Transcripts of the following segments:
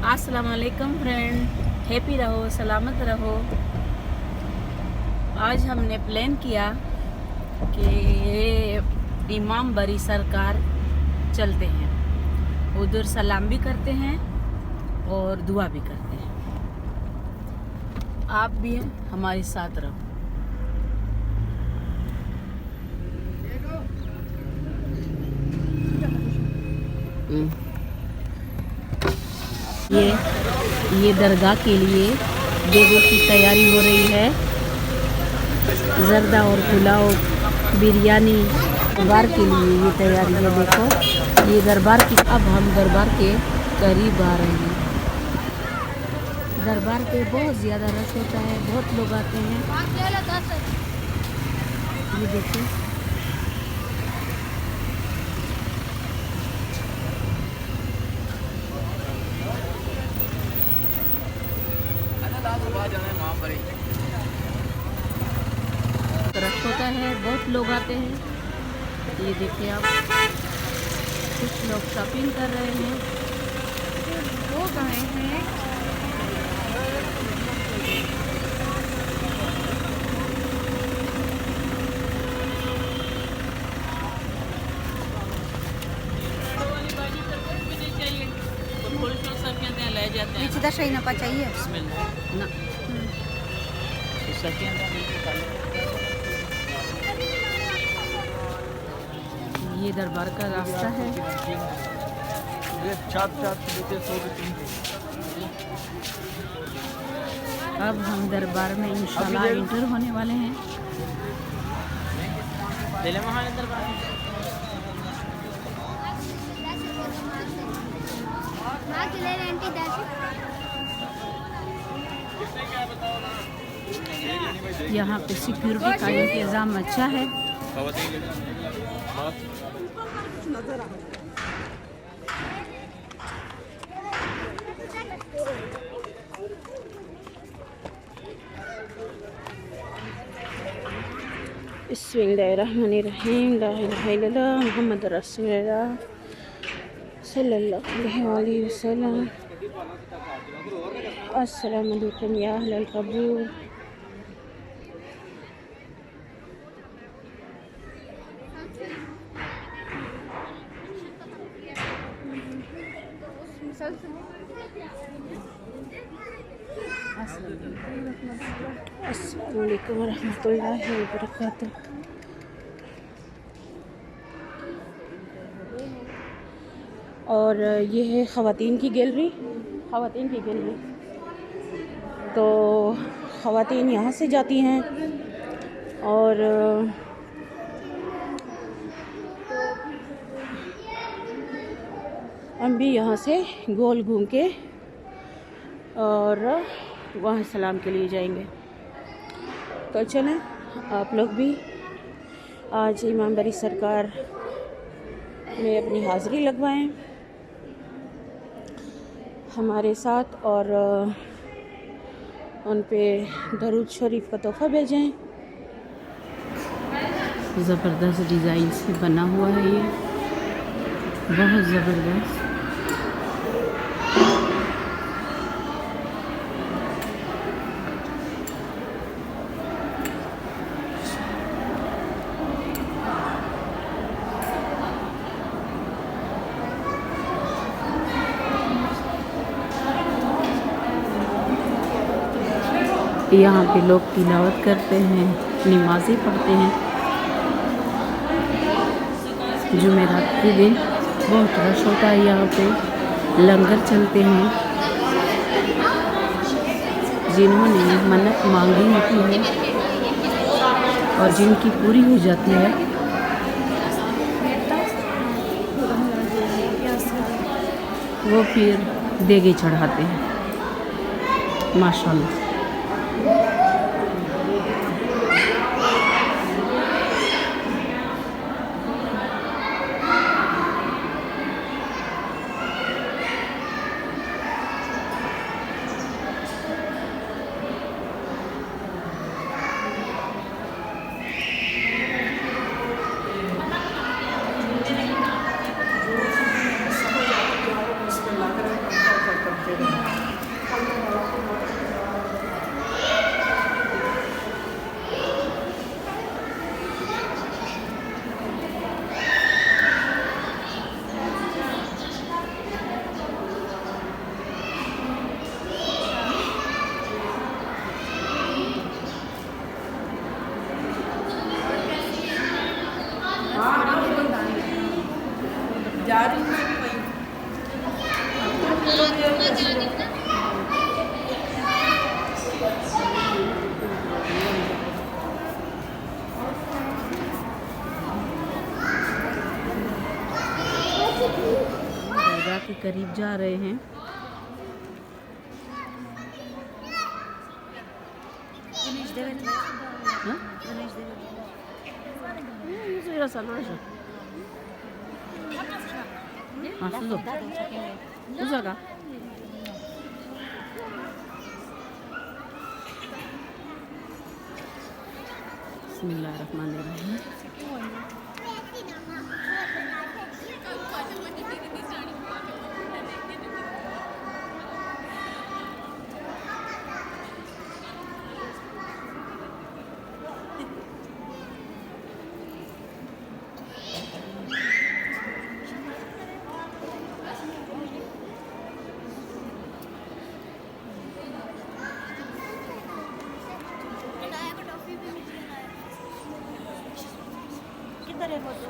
अस्सलाम वालेकुम friend, happy रहो, सलामत रहो। आज हमने प्लान किया कि इमाम बरी सरकार चलते हैं, उधर सलाम भी करते हैं और दुआ भी करते हैं। आप भी हमारे साथ रहो। ये दरगाह के लिए देवों की तैयारी हो रही है। जर्दा और पुलाव, बिरयानी दरबार के लिए ये तैयारी है। देखो ये दरबार की। अब हम दरबार के करीब आ रहे हैं। दरबार पे बहुत ज़्यादा रश होता है, बहुत लोग आते हैं। ये देखिए रश होता है, बहुत लोग आते हैं। ये देखिए आप, कुछ लोग शॉपिंग कर रहे हैं, वो गए हैं। ले जाते हैं सीधा सही नपा चाहिए ना। ये दरबार का रास्ता है। अब हम दरबार में इंशाल्लाह इंटर होने वाले हैं। यहाँ पे सिक्योरिटी का इंतज़ाम अच्छा है। बिस्मिल्लाहिर्रहमानिर्रहीम, ला इलाहा इल्लल्लाह मुहम्मद रसूलुल्लाह सल्लल्लाहु अलैहि वसल्लम। अस्सलाम वालेकुम या अहलल कबूर। अस्सलाम वालेकुम रहमतुल्लाहि व बरकातुहू। और ये है ख़वातीन की गैलरी। तो ख़वातीन यहाँ से जाती हैं और हम भी यहाँ से गोल घूम के और वहाँ सलाम के लिए जाएंगे। तो चलें आप लोग भी आज इमाम बरी सरकार में अपनी हाज़िरी लगवाएं हमारे साथ और उन पे दरूद शरीफ का तोहफ़ा भेजें। ज़बरदस्त डिज़ाइन से बना हुआ है ये, बहुत ज़बरदस्त। यहाँ पे लोग तिलावत करते हैं, नमाज़ें पढ़ते हैं। जुमेरात के दिन बहुत रश होता है। यहाँ पे लंगर चलते हैं। जिन्होंने मन्नत मांगी होती है और जिनकी पूरी हो जाती है, वो फिर देगे चढ़ाते हैं। माशाल्लाह। करते हैं। करीब जा रहे हैं। हाँ? हाँ, सुनो। उधर का। बिस्मिल्लाहिर्रहमानिर्रहीम। किधर है फोटो?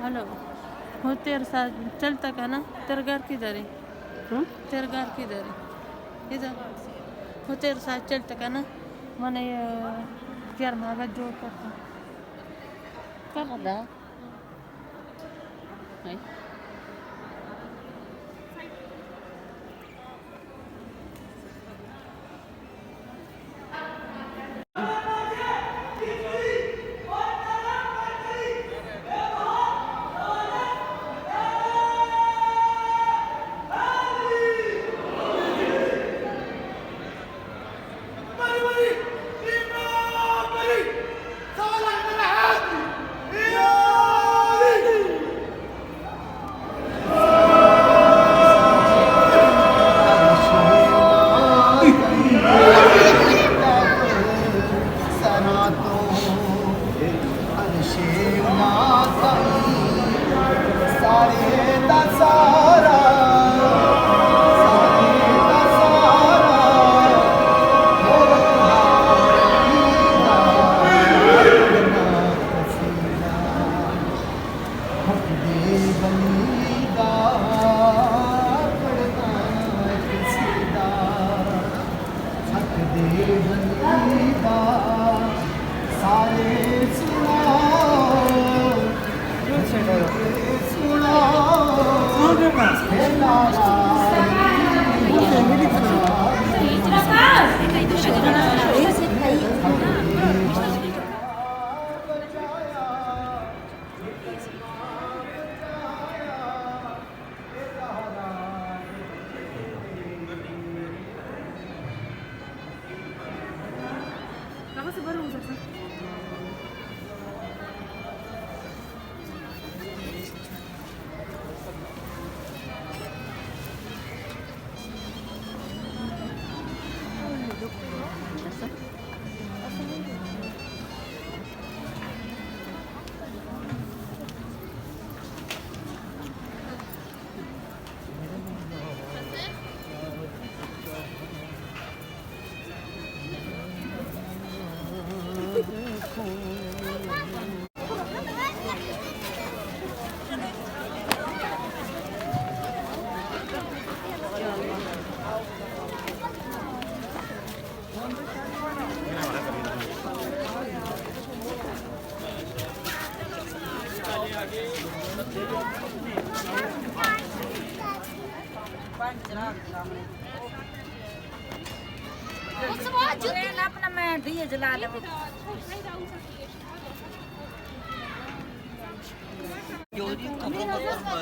हेलो, हो तेरे साथ चलता का ना? तेरा घर किधर है? हाँ? तेरा घर किधर है? इधर हो तेरे साथ चलता का ना? मैंने यार मांगा जो करता Kak ada? Hai. अपना मैं दिए जला ले जो कपड़ों पर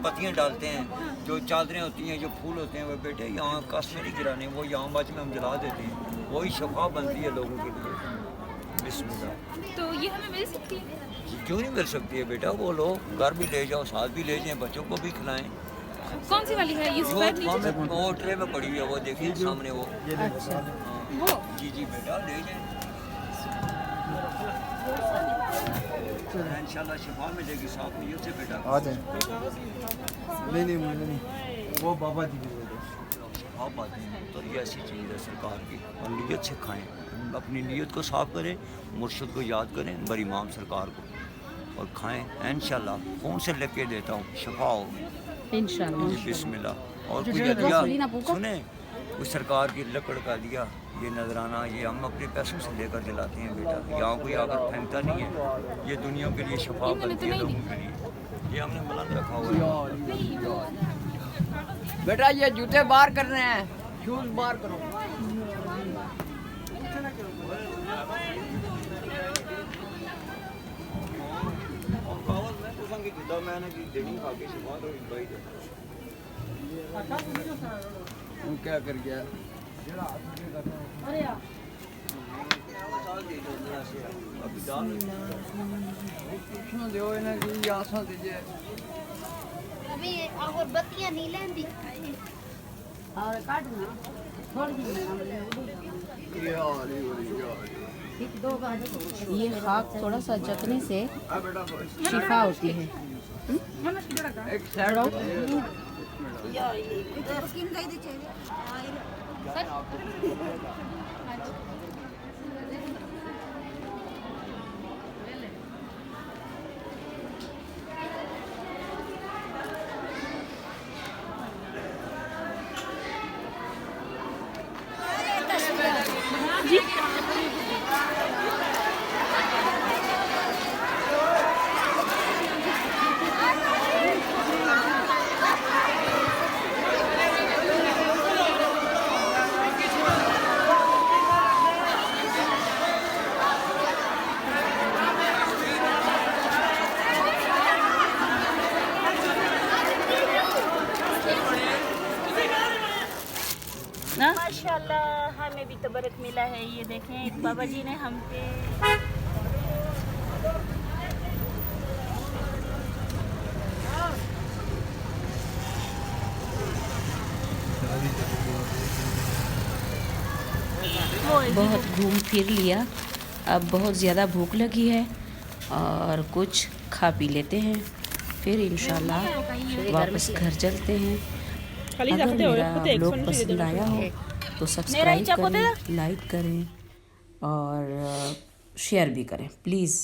पत्तियाँ डालते हैं, जो चादरें होती हैं, जो फूल होते हैं, वो बेटे यहाँ कश्मीरी गिराने, वो यहाँ बाज में हम जला देते हैं, वही शफा बनती है लोगों के लिए। बिस्मिल्लाह। तो ये हमें मिल सकती है? क्यों नहीं मिल सकती है बेटा? वो लो, घर भी ले जाओ, साथ भी ले जाएं, बच्चों को भी खिलाएं। कौन सी वाली है? ये सफेद नीचे? वो ट्रे में पड़ी हुई है, वो देखिए सामने वो। अच्छा वो जी जी बेटा ले जाएं, इंशाल्लाह शिफा मिलेगी। साफ नीयत से बेटा आ जाए। नहीं मुझे नहीं, वो बाबा जी की बोल आप बातें हैं तो ये ऐसी चीज़ है सरकार की, और नीयत से खाएं, अपनी नीयत को साफ करें, मुर्शिद को याद करें, बड़ी इमाम सरकार को, और खाएं इंशाल्लाह। फ़ोन से लिख के देता हूँ, शफा हो इंशाल्लाह। जी बिस्मिल्लाह। और कुछ दिया सुने, कुछ सरकार की लकड़ का दिया, ये नजराना, ये हम अपने पैसों से लेकर जलाते हैं बेटा, यहाँ कोई आकर फेंकता नहीं है, ये दुनिया के लिए शफा बनती है लोगों के लिए, ये हमने बुलंद रखा हुआ है। बेटा ये जूते बाहर करने हैं, शूज बाहर करो। क्या कर गया? दो इन्हें की आशा दीजिए। अभी और बत्तियां नहीं लेंदी और काटना थोड़ी ये खाक थोड़ा सा जखने से शिफा होती है। एक साइड स्किन गई दे चाहिए माशाल्लाह। हमें भी तबरक मिला है। ये देखें बाबा जी ने हम पे बहुत घूम फिर लिया, अब बहुत ज़्यादा भूख लगी है और कुछ खा पी लेते हैं, फिर इंशाल्लाह वापस घर चलते हैं। अगर मेरा व्लॉग पसंद आया हो तो सब्सक्राइब करें, लाइक करें और शेयर भी करें प्लीज़।